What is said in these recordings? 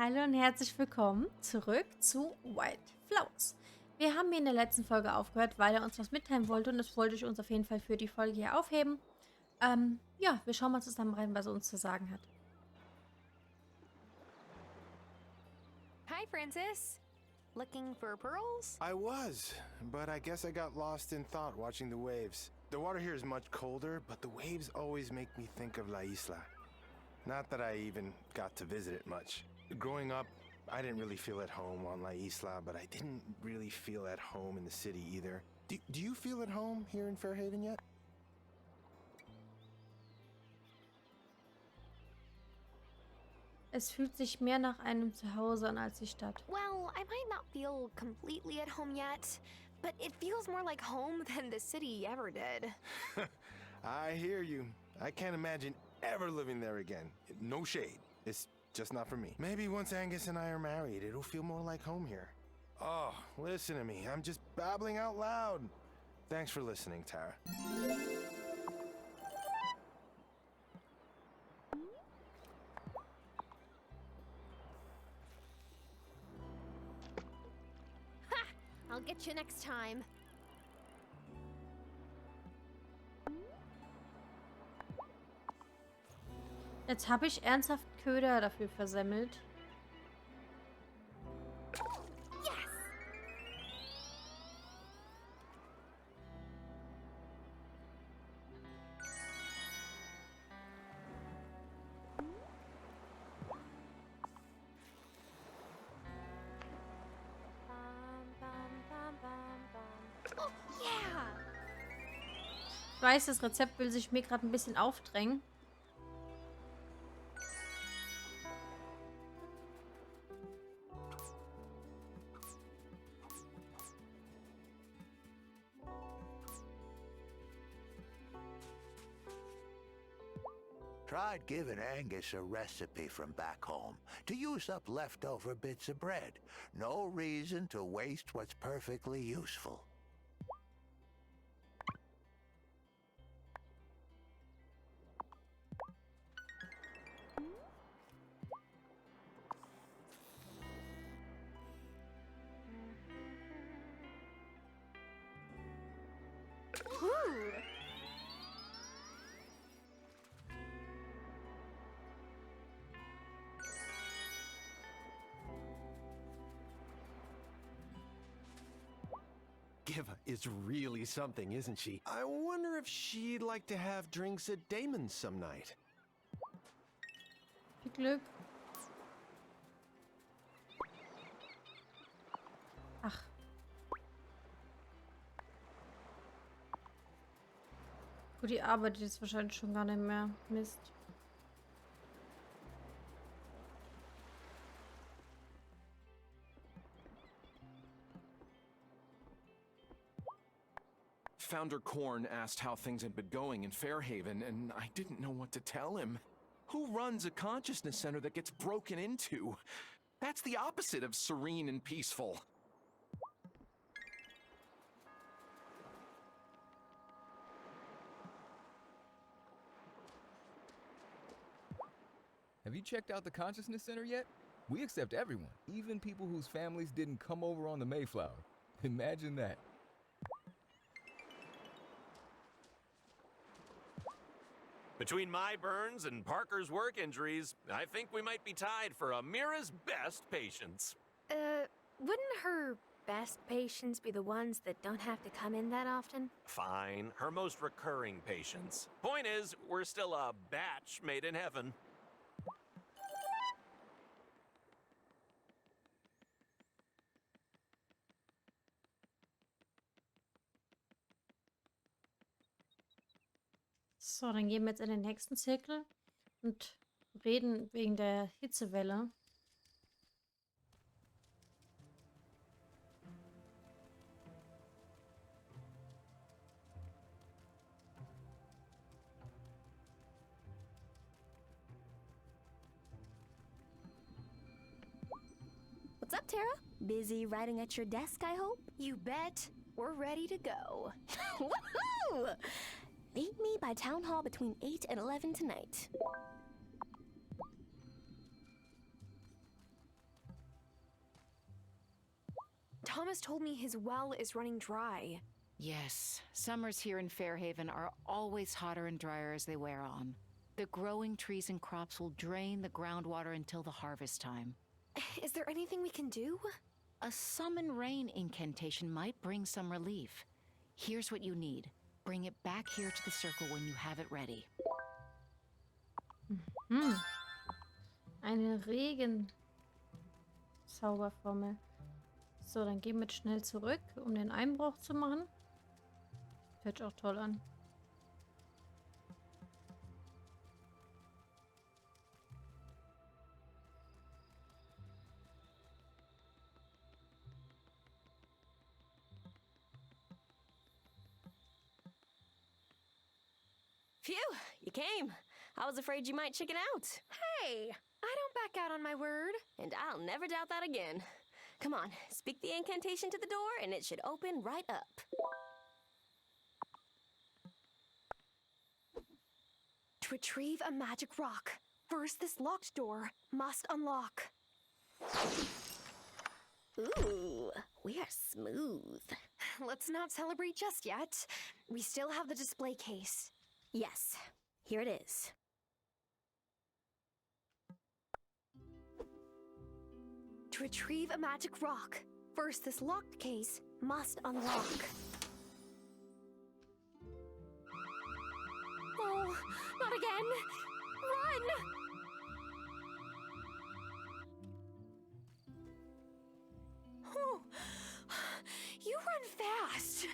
Hallo und herzlich willkommen zurück zu Wylde Flowers. Wir haben hier in der letzten Folge aufgehört, weil er uns was mitteilen wollte und das wollte ich uns auf jeden Fall für die Folge hier aufheben. Ja, wir schauen mal zusammen rein, was er uns zu sagen hat. Hi, Francis. Looking for pearls? I was, but I guess I got lost in thought watching the waves. The water here is much colder, but the waves always make me think of La Isla. Not that I even got to visit it much. Growing up, I didn't really feel at home on La Isla, but I didn't really feel at home in the city either. Do you feel at home here in Fairhaven yet? Es fühlt sich mehr nach einem Zuhause an als die Stadt. Well, I might not feel completely at home yet, but it feels more like home than the city ever did. I hear you. I can't imagine ever living there again. No shade. It's just not for me. Maybe once Angus and I are married, it'll feel more like home here. Oh, listen to me. I'm just babbling out loud. Thanks for listening, Tara. I'll get you next time. Jetzt habe ich ernsthaft Köder dafür versemmelt. Yes! Oh, yeah! Ich weiß, das Rezept will sich mir gerade ein bisschen aufdrängen. Tried giving Angus a recipe from back home to use up leftover bits of bread. No reason to waste what's perfectly useful. Ooh. Giva is really something, isn't she? I wonder if she'd like to have drinks at Damon's some night. Viel Glück. Ach. Gut, die arbeitet jetzt wahrscheinlich schon gar nicht mehr. Mist. Founder Korn asked how things had been going in Fairhaven, and I didn't know what to tell him. Who runs a consciousness center that gets broken into? That's the opposite of serene and peaceful. Have you checked out the Consciousness Center yet? We accept everyone, even people whose families didn't come over on the Mayflower. Imagine that. Between my burns and Parker's work injuries, I think we might be tied for Amira's best patients. Wouldn't her best patients be the ones that don't have to come in that often? Fine, her most recurring patients. Point is, we're still a batch made in heaven. So, dann gehen wir jetzt in den nächsten Zirkel und reden wegen der Hitzewelle. What's up, Tara? Busy writing at your desk, I hope? You bet. We're ready to go. Woohoo! Meet me by Town Hall between 8 and 11 tonight. Thomas told me his well is running dry. Yes, summers here in Fairhaven are always hotter and drier as they wear on. The growing trees and crops will drain the groundwater until the harvest time. Is there anything we can do? A summon rain incantation might bring some relief. Here's what you need. Bring it back here to the circle when you have it ready. Eine Regenzauberformel. So, dann gehen wir jetzt schnell zurück, um den Einbruch zu machen. Hört sich auch toll an. Phew, you came. I was afraid you might chicken out. Hey, I don't back out on my word. And I'll never doubt that again. Come on, speak the incantation to the door and it should open right up. To retrieve a magic rock, first this locked door must unlock. Ooh, we are smooth. Let's not celebrate just yet. We still have the display case. Yes, here it is. To retrieve a magic rock, first this locked case must unlock. Oh, not again! Run! Oh, you run fast!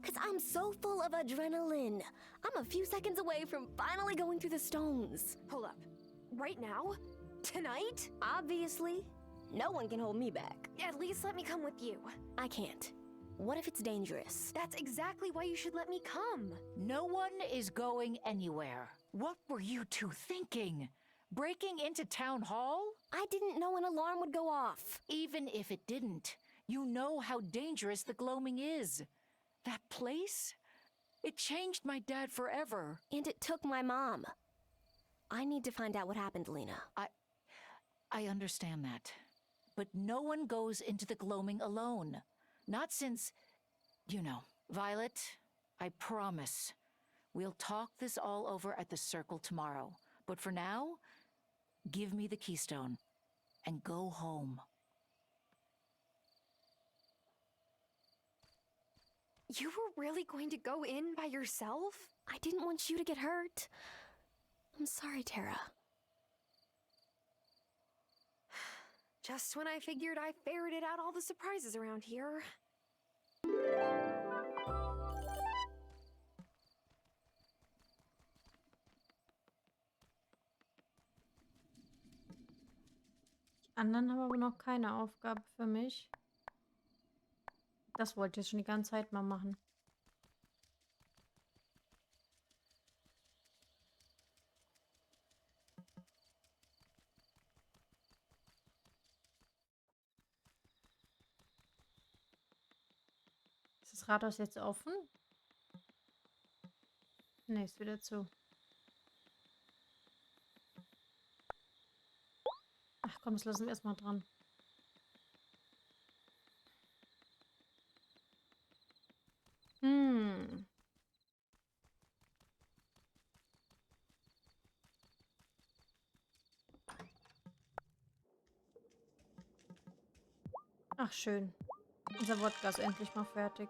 'Cause I'm so full of adrenaline. I'm a few seconds away from finally going through the stones. Hold up. Right now? Tonight? Obviously. No one can hold me back. At least let me come with you. I can't. What if it's dangerous? That's exactly why you should let me come. No one is going anywhere. What were you two thinking? Breaking into Town Hall? I didn't know an alarm would go off. Even if it didn't, you know how dangerous the gloaming is. That place? It changed my dad forever. And it took my mom. I need to find out what happened, Lena. I understand that. But no one goes into the gloaming alone. Not since, you know. Violet, I promise. We'll talk this all over at the circle tomorrow. But for now, give me the keystone and go home. You were really going to go in by yourself? I didn't want you to get hurt. I'm sorry, Tara. Just when I figured I ferreted out all the surprises around here. Die anderen haben aber noch keine Aufgabe für mich. Das wollte ich schon die ganze Zeit mal machen. Ist das Rathaus jetzt offen? Ne, ist wieder zu. Ach komm, das lassen wir erstmal dran. Ach, schön. Unser Wodka ist endlich mal fertig.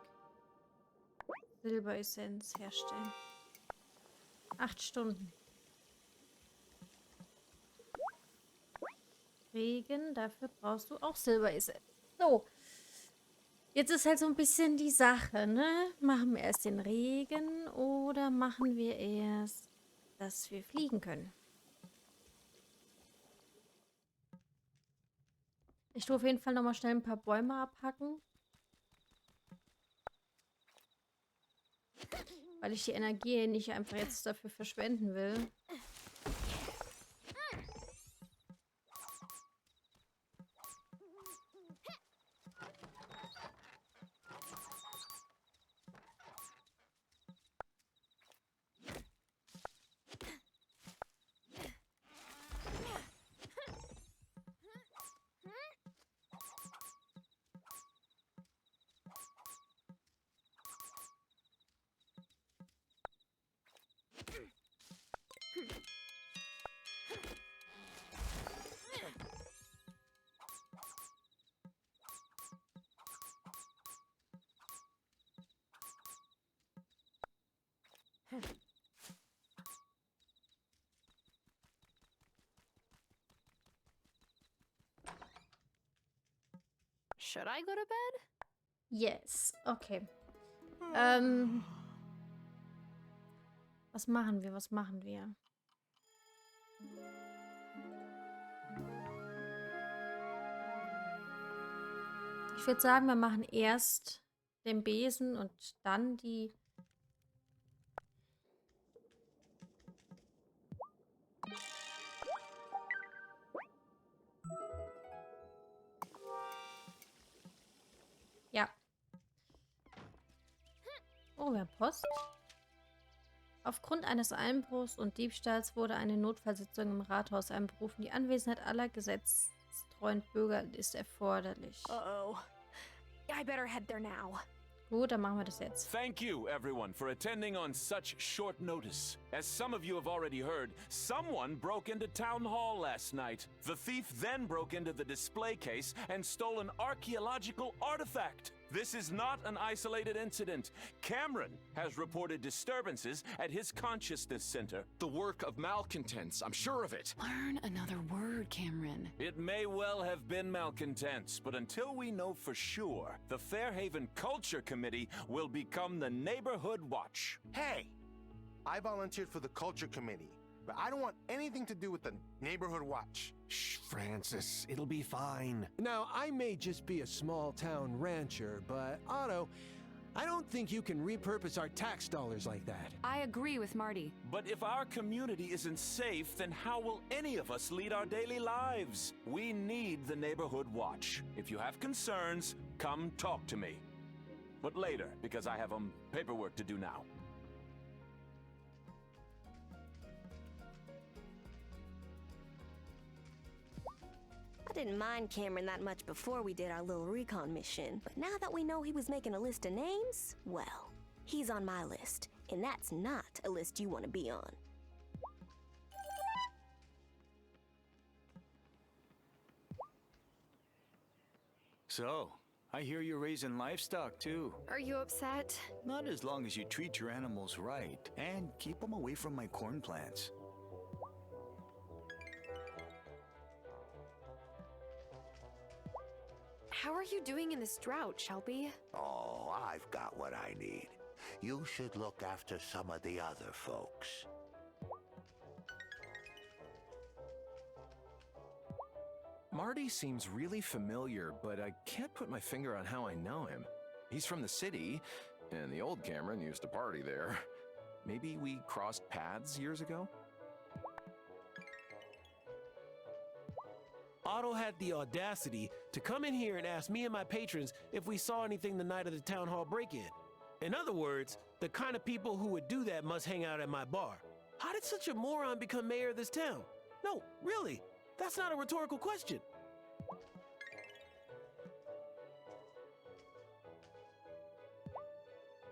Silberessenz herstellen. 8 Stunden. Regen, dafür brauchst du auch Silberessenz. So. Jetzt ist halt so ein bisschen die Sache, ne? Machen wir erst den Regen oder machen wir erst, dass wir fliegen können? Ich tue auf jeden Fall nochmal schnell ein paar Bäume abhacken. Weil ich die Energie nicht einfach jetzt dafür verschwenden will. Should I go to bed? Yes, okay. Was machen wir? Was machen wir? Ich würde sagen, wir machen erst den Besen und dann die... Ja. Oh, wir haben Post. Aufgrund eines Einbruchs und Diebstahls wurde eine Notfallsitzung im Rathaus einberufen. Die Anwesenheit aller gesetzestreuen Bürger ist erforderlich. Uh-oh. I better head there now. Gut, dann machen wir das jetzt. Thank you, everyone, for attending on such short notice. As some of you have already heard, someone broke into Town Hall last night. The thief then broke into the display case and stole an archaeological artifact. This is not an isolated incident. Cameron has reported disturbances at his consciousness center. The work of malcontents, I'm sure of it. Learn another word, Cameron. It may well have been malcontents, but until we know for sure, the Fairhaven Culture Committee will become the Neighborhood Watch. Hey! I volunteered for the Culture Committee, but I don't want anything to do with the Neighborhood Watch. Shh, Francis, it'll be fine. Now, I may just be a small-town rancher, but Otto, I don't think you can repurpose our tax dollars like that. I agree with Marty. But if our community isn't safe, then how will any of us lead our daily lives? We need the Neighborhood Watch. If you have concerns, come talk to me. But later, because I have paperwork to do now. I didn't mind Cameron that much before we did our little recon mission, but now that we know he was making a list of names, well, he's on my list, and that's not a list you want to be on. So, I hear you're raising livestock too. Are you upset? Not as long as you treat your animals right and keep them away from my corn plants. How are you doing in this drought, Shelby? Oh, I've got what I need. You should look after some of the other folks. Marty seems really familiar, but I can't put my finger on how I know him. He's from the city, and the old Cameron used to party there. Maybe we crossed paths years ago? Otto had the audacity to come in here and ask me and my patrons if we saw anything the night of the town hall break-in. In other words, the kind of people who would do that must hang out at my bar. How did such a moron become mayor of this town? No, really, that's not a rhetorical question.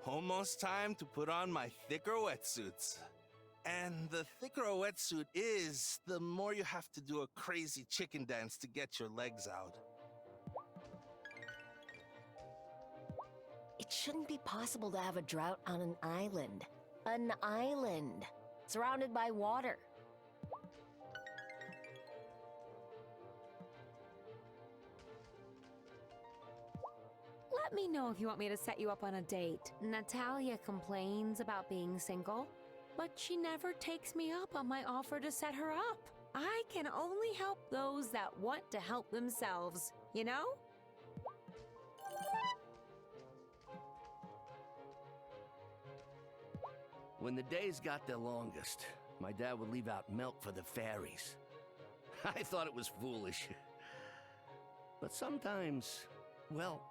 Almost time to put on my thicker wetsuits. And the thicker a wetsuit is, the more you have to do a crazy chicken dance to get your legs out. It shouldn't be possible to have a drought on an island. An island, surrounded by water. Let me know if you want me to set you up on a date. Natalia complains about being single, but she never takes me up on my offer to set her up. I can only help those that want to help themselves, you know? When the days got the longest, my dad would leave out milk for the fairies. I thought it was foolish. But sometimes, well,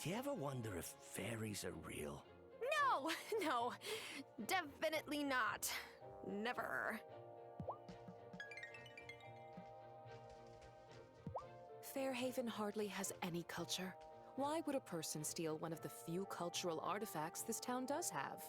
do you ever wonder if fairies are real? No, no, definitely not. Never. Fairhaven hardly has any culture. Why would a person steal one of the few cultural artifacts this town does have?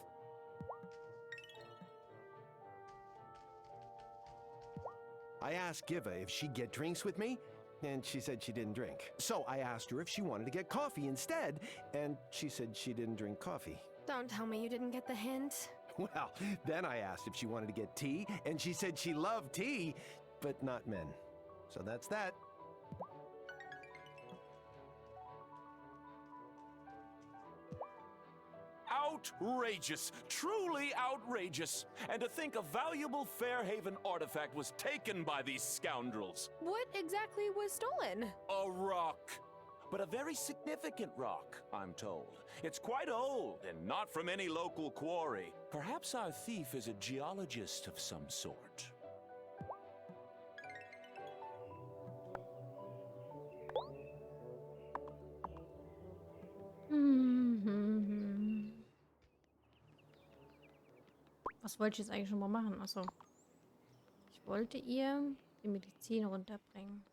I asked Giva if she'd get drinks with me, and she said she didn't drink. So I asked her if she wanted to get coffee instead, and she said she didn't drink coffee. Don't tell me you didn't get the hint. Well, then I asked if she wanted to get tea, and she said she loved tea, but not men. So that's that. Outrageous! Truly outrageous! And to think a valuable Fairhaven artifact was taken by these scoundrels. What exactly was stolen? A rock. But a very significant rock, I'm told. It's quite old and not from any local quarry. Perhaps our thief is a geologist of some sort. Was wollte ich jetzt eigentlich schon mal machen? Achso. Ich wollte ihr die Medizin runterbringen.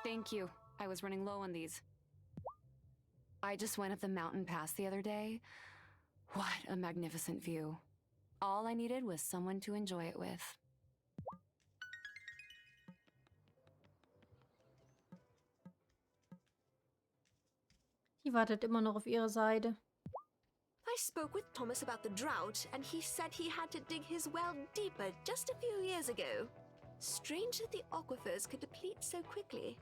Thank you. I was running low on these. I just went up the mountain pass the other day. What a magnificent view. All I needed was someone to enjoy it with. Die wartet immer noch auf ihre Seite. I spoke with Thomas about the drought, and he said he had to dig his well deeper just a few years ago. Strange that the aquifers could deplete so quickly.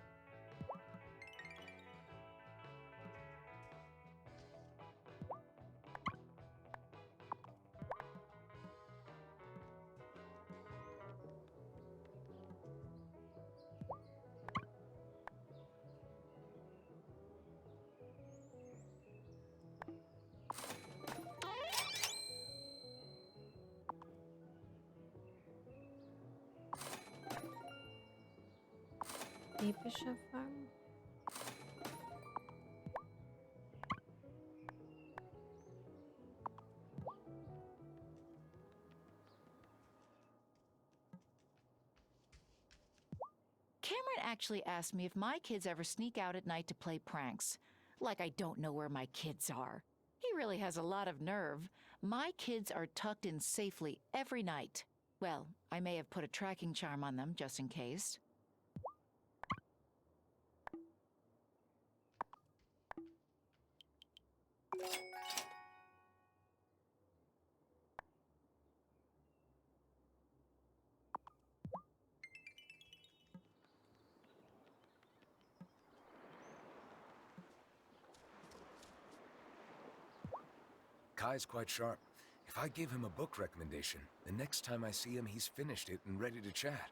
Epischer Fang. Cameron actually asked me if my kids ever sneak out at night to play pranks. Like I don't know where my kids are. He really has a lot of nerve. My kids are tucked in safely every night. Well, I may have put a tracking charm on them just in case. Kai's quite sharp. If I give him a book recommendation, the next time I see him, he's finished it and ready to chat.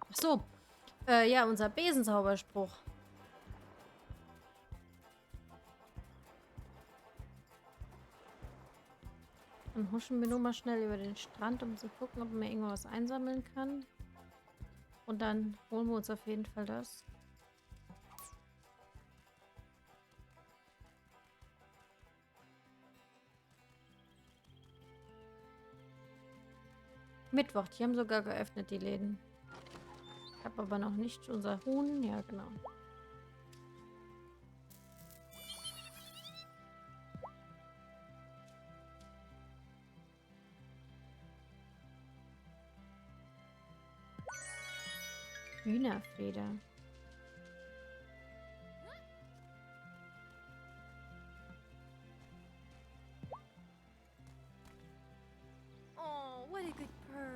Ach so. Ja, unser Besenzauberspruch. Dann huschen wir nur mal schnell über den Strand, um zu gucken, ob man irgendwas einsammeln kann. Und dann holen wir uns auf jeden Fall das. Mittwoch, die haben sogar geöffnet, die Läden. Ich habe aber noch nicht unser Huhn. Ja, genau. Hühnerfeder. Oh, what a good purr.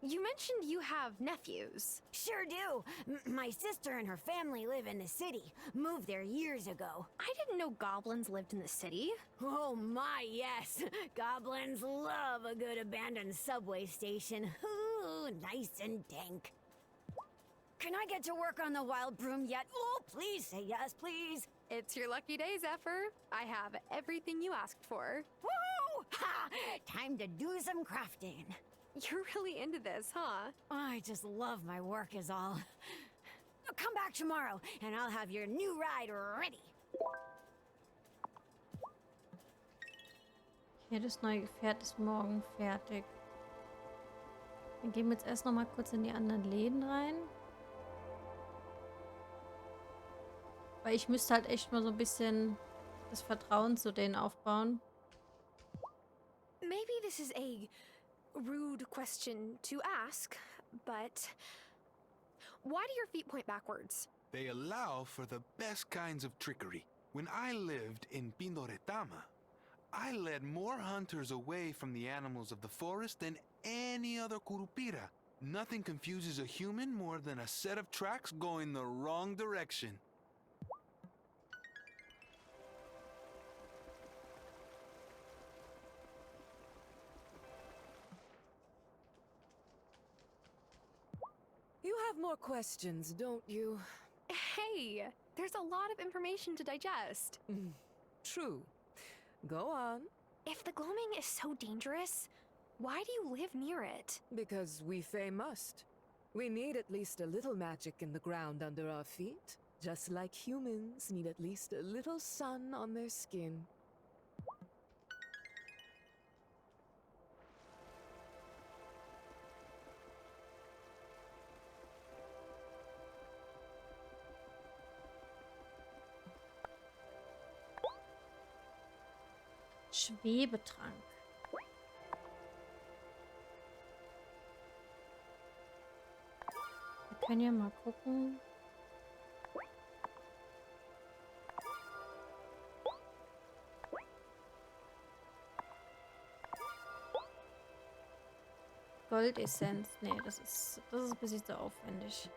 You mentioned you have nephews. Sure do. My sister and her family live in the city. Moved there years ago. I didn't know goblins lived in the city. Oh my, yes. Goblins love a good abandoned subway station. Ooh, nice and dank. Can I get to work on the wild broom yet? Oh, please say yes, please. It's your lucky day, Zephyr. I have everything you asked for. Woo! Ha! Time to do some crafting. You're really into this, huh? I just love my work is all. Come back tomorrow, and I'll have your new ride ready. Hier, das neue Gefährt ist morgen fertig. Dann gehen wir jetzt erst noch mal kurz in die anderen Läden rein. Weil ich müsste halt echt mal so ein bisschen das Vertrauen zu denen aufbauen. Maybe this is a rude question to ask, but why do your feet point backwards? They allow for the best kinds of trickery. When I lived in Pindoretama, I led more hunters away from the animals of the forest than any other curupira. Nothing confuses a human more than a set of tracks going the wrong direction. You have more questions, don't you? Hey, there's a lot of information to digest. True. Go on. If the gloaming is so dangerous, why do you live near it? Because we Fae must. We need at least a little magic in the ground under our feet, just like humans need at least a little sun on their skin. Schwebetrank. Wir können ja mal gucken. Goldessenz. Nee, das ist ein bisschen zu aufwendig.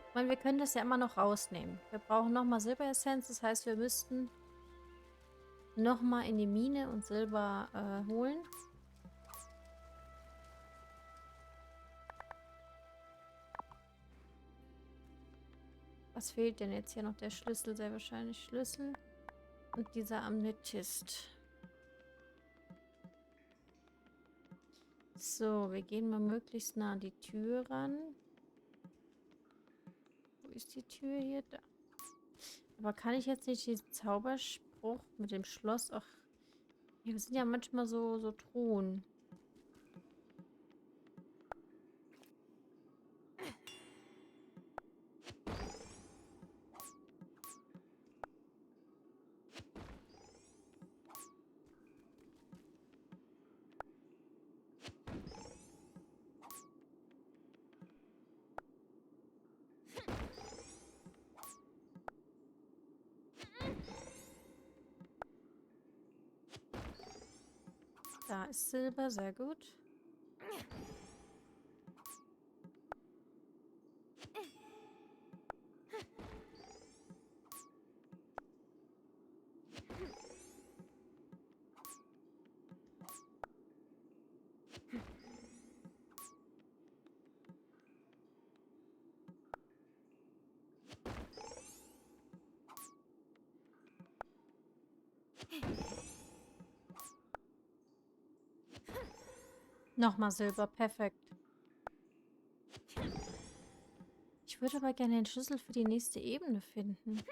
Ich meine, wir können das ja immer noch rausnehmen. Wir brauchen nochmal Silberessenz. Das heißt, wir müssten nochmal in die Mine und Silber holen. Was fehlt denn jetzt hier noch? Der Schlüssel, sehr wahrscheinlich Schlüssel. Und dieser Amethyst. So, wir gehen mal möglichst nah an die Tür ran. Wo ist die Tür hier? Da. Aber kann ich jetzt nicht diesen Zauberspruch mit dem Schloss auch... Ja, das sind ja manchmal so Thronen. Da ist Silber, sehr gut. Nochmal Silber, perfekt. Ich würde aber gerne den Schlüssel für die nächste Ebene finden.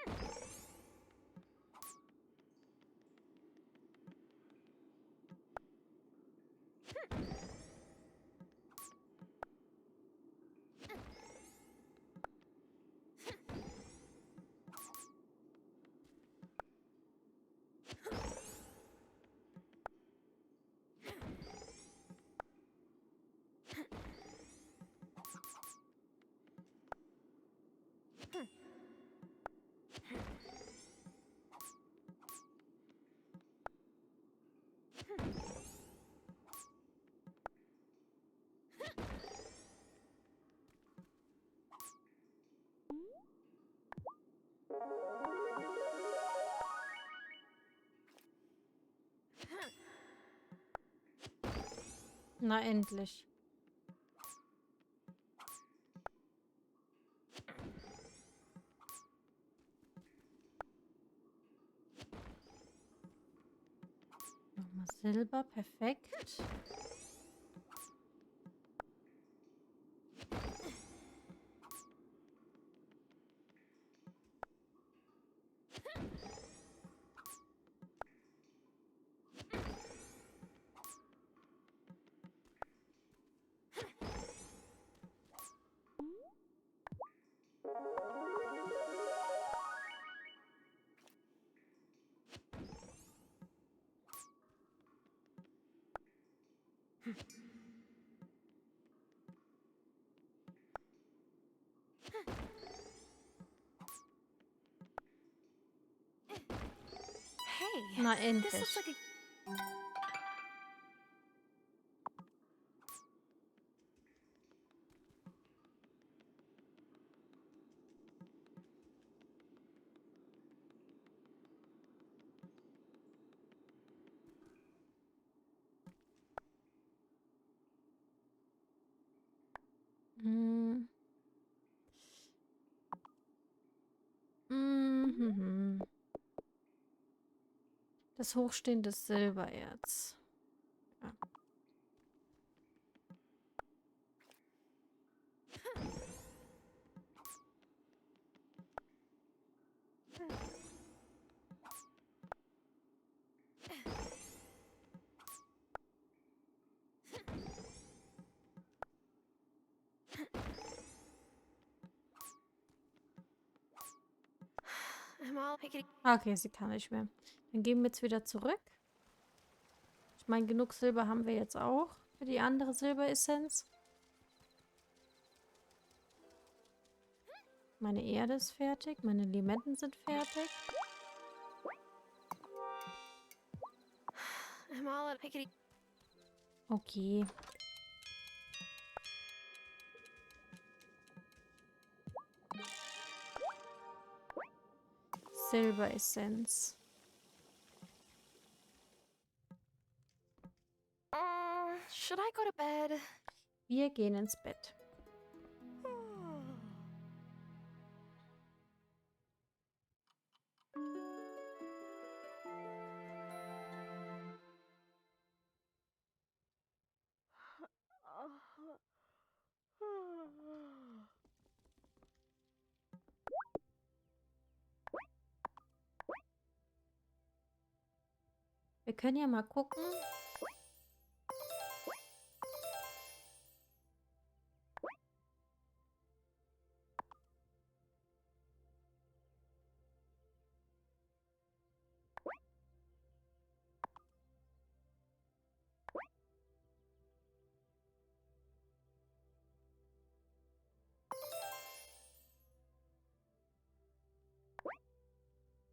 Na endlich. Nochmal Silber, perfekt. Hey, Na this endlich. looks like a Hm. Mhm. Das hochstehende Silbererz. Ja. Okay, sie kann nicht mehr. Dann gehen wir jetzt wieder zurück. Ich meine, genug Silber haben wir jetzt auch für die andere Silberessenz. Meine Erde ist fertig, meine Limetten sind fertig. Okay. Silberessenz. Should I go to bed? Wir gehen ins Bett. Wir können ja mal gucken.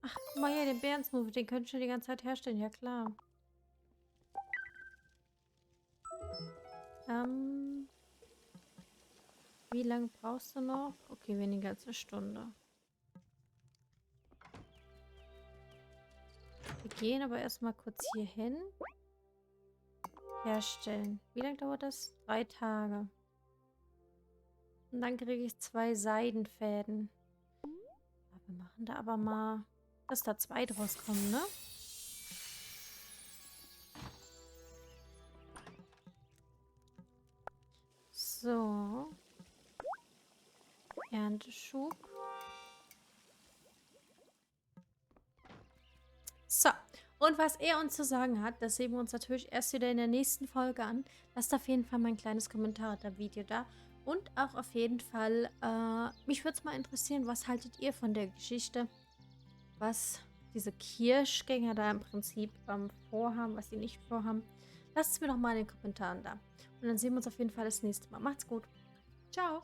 Ach, guck mal hier, den Bärensmoothie, den können wir die ganze Zeit herstellen, ja klar. Wie lange brauchst du noch? Okay, weniger als eine Stunde. Wir gehen aber erstmal kurz hier hin. Herstellen. Wie lange dauert das? 3 Tage. Und dann kriege ich 2 Seidenfäden. Ja, wir machen da aber mal, dass da 2 draus kommen, ne? So. Ernteschub. So. Und was er uns zu sagen hat, das sehen wir uns natürlich erst wieder in der nächsten Folge an. Lasst auf jeden Fall mal ein kleines Kommentar unter dem Video da. Und auch auf jeden Fall, mich würde es mal interessieren, was haltet ihr von der Geschichte? Was diese Kirschgänger da im Prinzip vorhaben, was sie nicht vorhaben. Lasst es mir doch mal in den Kommentaren da. Und dann sehen wir uns auf jeden Fall das nächste Mal. Macht's gut. Ciao.